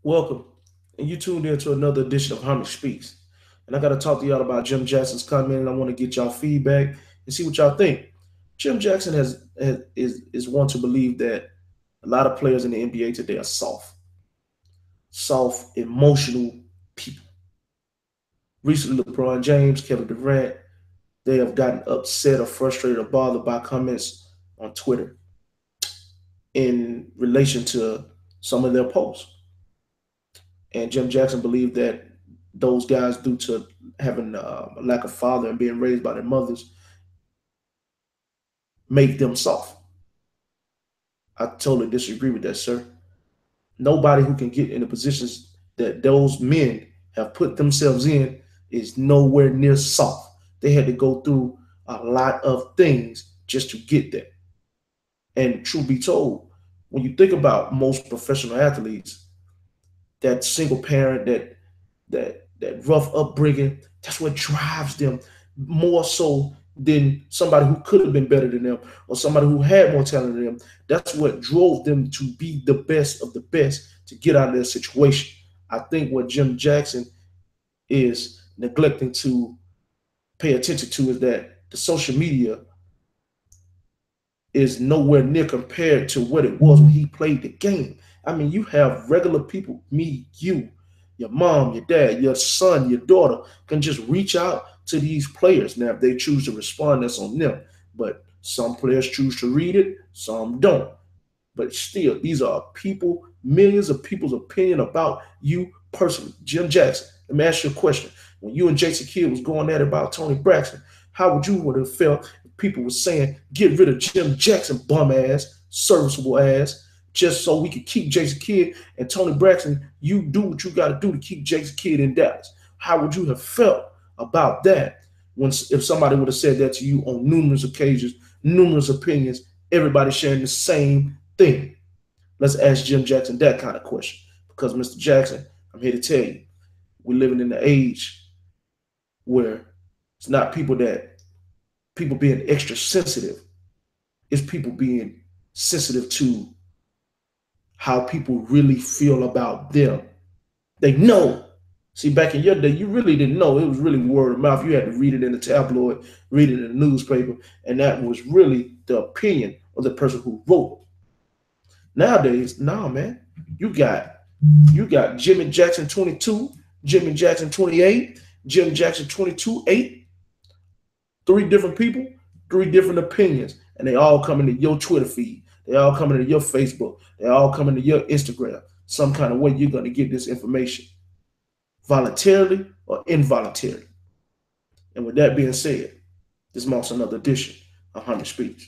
Welcome, and you tuned in to another edition of Harmony Speaks. And I got to talk to y'all about Jim Jackson's comment, and I want to get y'all feedback and see what y'all think. Jim Jackson is one to believe that a lot of players in the NBA today are soft, emotional people. Recently, LeBron James, Kevin Durant, they have gotten upset or frustrated or bothered by comments on Twitter in relation to some of their posts. And Jim Jackson believed that those guys, due to having a lack of father and being raised by their mothers, make them soft. I totally disagree with that, sir. Nobody who can get in the positions that those men have put themselves in is nowhere near soft. They had to go through a lot of things just to get there. And truth be told, when you think about most professional athletes, that single parent, that rough upbringing, that's what drives them more so than somebody who could have been better than them or somebody who had more talent than them. That's what drove them to be the best of the best to get out of their situation. I think what Jim Jackson is neglecting to pay attention to is that the social media is nowhere near compared to what it was when he played the game. I mean, you have regular people, me, you, your mom, your dad, your son, your daughter, can just reach out to these players. Now, if they choose to respond, that's on them. But some players choose to read it, some don't. But still, these are people, millions of people's opinion about you personally. Jim Jackson, let me ask you a question. When you and Jason Kidd was going at it about Tony Braxton, how would you would have felt if people were saying, get rid of Jim Jackson, bum ass, serviceable ass, just so we could keep Jason Kidd and Tony Braxton, you do what you got to do to keep Jason Kidd in Dallas. How would you have felt about that when if somebody would have said that to you on numerous occasions, numerous opinions, everybody sharing the same thing? Let's ask Jim Jackson that kind of question. Because, Mr. Jackson, I'm here to tell you, we're living in the age where it's not people being extra sensitive. It's people being sensitive to how people really feel about them. They know. See, back in your day, you really didn't know. It was really word of mouth. You had to read it in the tabloid, read it in the newspaper, and that was really the opinion of the person who wrote it. Nowadays, nah, man. You got you got Jimmy Jackson 22, Jimmy Jackson 28, Jim Jackson 22, 8, three different people, three different opinions, and they all come into your Twitter feed. They all come into your Facebook. They all come into your Instagram. Some kind of way you're going to get this information, voluntarily or involuntarily. And with that being said, this marks another edition of Hunter Speaks.